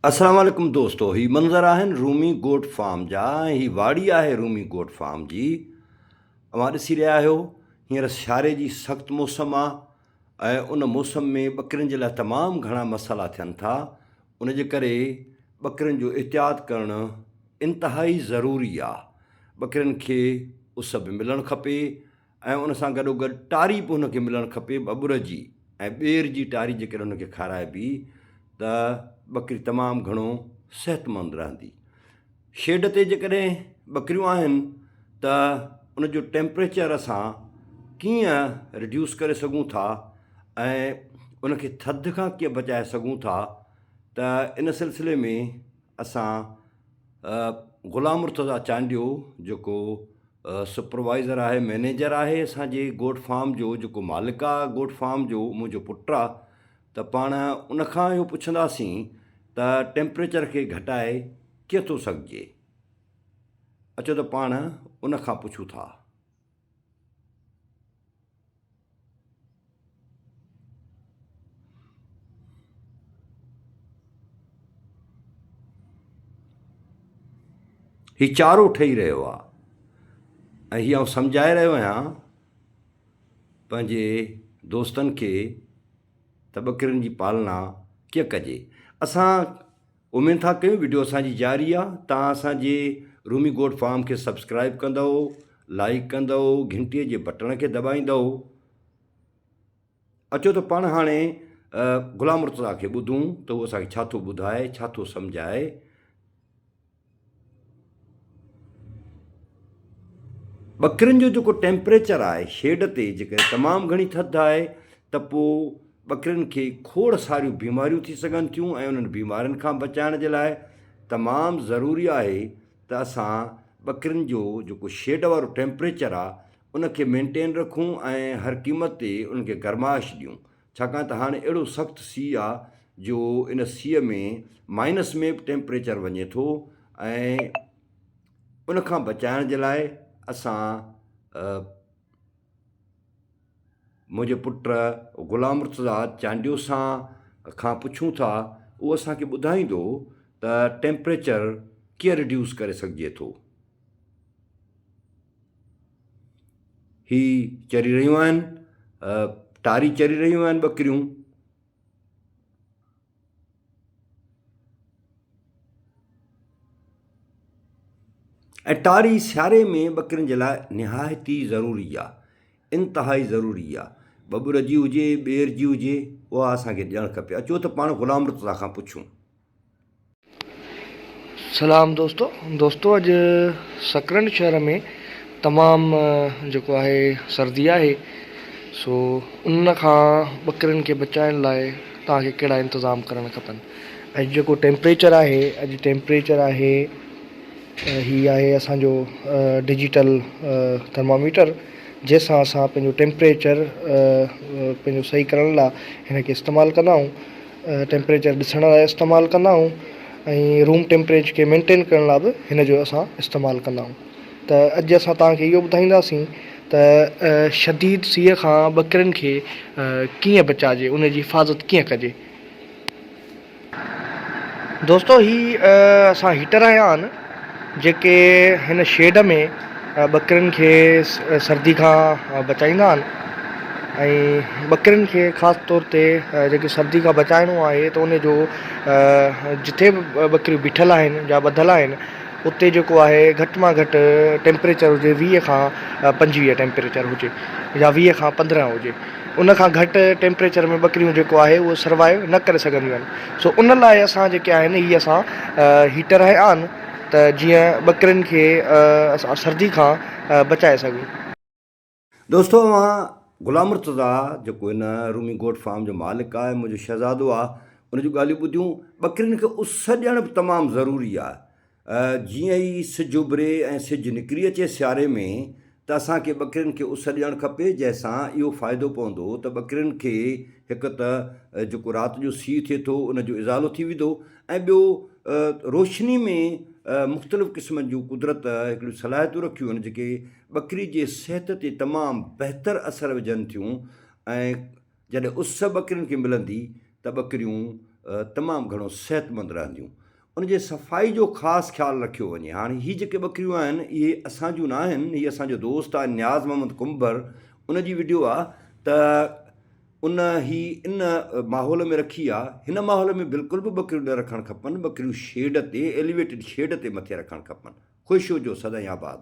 अस्सलाम वालेकुम दोस्तों, ही मंज़र आहिनि रूमी गोट फार्म जा। ही वाड़ी आहे रूमी गोट फार्म जी। अवां ॾिसी रहिया आहियो हींअर सियारे जी सख़्तु मौसम आहे ऐं उन मौसम में ॿकरियुनि जे लाइ तमामु घणा मसाला थियनि था। उन जे करे ॿकरियुनि जो एहतियात करणु इंतिहाई ज़रूरी आहे। ॿकरियुनि खे उस बि मिलणु खपे ऐं उन सां गॾोगॾु टारी बि हुनखे मिलणु खपे बबुर जी ऐं ॿेर जी टारी जेकर हुनखे खाराइबी त ॿकरी तमामु घणो सिहतमंद रहंदी। शेड ते जेकॾहिं ॿकरियूं आहिनि त उनजो टेम्परेचर असां कीअं रिड्यूस करे सघूं था ऐं उनखे थधि खां कीअं बचाए सघूं था, त इन सिलसिले में असां ग़ुलाम मुर्तज़ा चांडियो जेको सुपरवाइज़र आहे, मैनेजर आहे असांजे गोट फार्म जो, जेको मालिक आहे गोट फार्म जो, मुंहिंजो पुटु आहे, त पाण उनखां इहो पुछंदासीं त टेम्परेचर खे घटाए कीअं थो सघिजे। अचो त पाण उनखां पुछूं था। ही चारो ठही रहियो आहे ऐं हीअ आउं सम्झाए रहियो आहियां पंहिंजे दोस्तनि खे त ॿकरियुनि जी पालना कीअं कजे। असां उमेदु था कयूं वीडियो असांजी जारी आहे। तव्हां असांजे रूमी गोट फार्म खे सब्सक्राइब कंदव, लाइक कंदव, घंटीअ जे बटण खे दॿाईंदव। अचो त पाण हाणे ग़ुलाम मुर्तज़ा खे ॿुधूं त उहो असांखे छा थो ॿुधाए, छा थो सम्झाए। ॿकरियुनि जो जेको टेम्परेचर आहे शेड ते, जेकर तमामु घणी थधि आहे त पोइ ॿकरियुनि खे खोड़ सारियूं बीमारियूं थी सघनि थियूं ऐं उन्हनि बीमारियुनि खां बचाइण जे लाइ तमामु ज़रूरी आहे त असां ॿकरियुनि जो जेको शेड वारो टेम्परेचर आहे उनखे मेंटेन रखूं ऐं हर क़ीमत ते उनखे गरमाइश ॾियूं। छाकाणि त हाणे अहिड़ो सख़्तु सीउ आहे जो इन सीअ में माइनस में बि टेम्परेचर वञे थो ऐं उनखां बचाइण जे लाइ असां मुंहिंजे पुट ग़ुलाम मुर्तज़ा चांडियो खां पुछूं था। उहो असांखे ॿुधाईंदो त टेम्परेचर कीअं रिड्यूस करे सघिजे थो। ही चरी रहियूं आहिनि, टारी चरी रहियूं आहिनि ॿकरियूं। ऐं टारी सियारे में ॿकरियुनि जे लाइ निहायती ज़रूरी आहे, इंतिहाई ज़रूरी आहे। बबुर जी हुजे, ॿेर जी हुजे, उहा असांखे ॾियणु खपे। अचो त पाण ग़ुलाम मुर्तज़ा खां पुछूं। सलाम दोस्तों अॼु सकरन शहर में तमामु जेको आहे सर्दी आहे, सो उन खां ॿकरियुनि खे बचाइण लाइ तव्हांखे कहिड़ा इंतज़ाम करणु खपनि। अॼु जेको टेम्परेचर आहे हीअ आहे असांजो डिजिटल थर्मामीटर, जंहिंसां असां पंहिंजो टेम्परेचर पंहिंजो सही करण लाइ हिन खे इस्तेमालु कंदा आहियूं। टेम्परेचर ॾिसण लाइ इस्तेमालु कंदा आहियूं ऐं रूम टेम्परेचर खे मेंटेन करण लाइ बि हिन जो असां इस्तेमालु कंदा आहियूं। त अॼु असां तव्हांखे इहो ॿुधाईंदासीं त शदीद सीअ खां ॿकरियुनि खे कीअं बचाइजे, उन जी हिफ़ाज़त कीअं कजे। दोस्तों असां हीटर आया आहिनि जेके हिन शेड में ॿकरियुनि खे सर्दी खां बचाईंदा आहिनि ऐं ॿकरियुनि खे ख़ासि तौर ते जेके सर्दी खां बचाइणो आहे त उन जो जिथे बि ॿकरियूं बीठल आहिनि या ॿधियल आहिनि उते जेको आहे घटि मां घटि टेम्परेचर हुजे 20 खां 25 टेम्परेचर हुजे या 20 खां 15 हुजे। उन खां घटि टेम्परेचर में ॿकरियूं जेको आहे उहो सर्वाइव न करे सघंदियूं आहिनि। सो उन लाइ असां जेके आहिनि इहे असां हीटर आहिनि त जीअं ॿकरियुनि खे असां सर्दी खां बचाए सघूं। दोस्तों ग़ुलाम मुर्तज़ा जेको हिन रूमी गोट फार्म जो मालिक आहे, मुंहिंजो शहज़ादो आहे, उन जूं ॻाल्हियूं ॿुधियूं। ॿकरियुनि खे उस ॾियणु बि तमामु ज़रूरी आहे। जीअं ई सिजु उभिरे ऐं सिजु निकिरी अचे सियारे में त असांखे ॿकरियुनि खे उस ॾियणु खपे, जंहिंसां इहो फ़ाइदो पवंदो त ॿकरियुनि खे हिकु त जेको राति जो सीउ थिए थो उनजो इज़ालो थी वेंदो ऐं ॿियो रोशनी में मुख़्तलिफ़ क़िस्मनि जूं कुदरत हिकिड़ियूं सलाहियतूं रखियूं आहिनि जेके ॿकरी जे सिहत ते तमामु बहितरु असरु विझनि थियूं। ऐं जॾहिं उस ॿकरियुनि खे मिलंदी त ॿकरियूं तमामु घणो सिहतमंद रहंदियूं। उनजे सफ़ाई जो ख़ासि ख़्यालु रखियो वञे। हाणे हीअ जेके ॿकरियूं आहिनि इहे असांजूं न आहिनि, हीअ असांजो दोस्त आहे नियाज़ मोहम्मद कुंबर, उनजी वीडियो आहे त उन ही इन माहौल में रखी आहे। हिन माहौल में बिल्कुलु बि ॿकरियूं न रखणु खपनि। ॿकरियूं शेड ते, एलिवेटेड शेड ते मथे रखणु खपनि। ख़ुशि हुजो, सदाईं आबाद।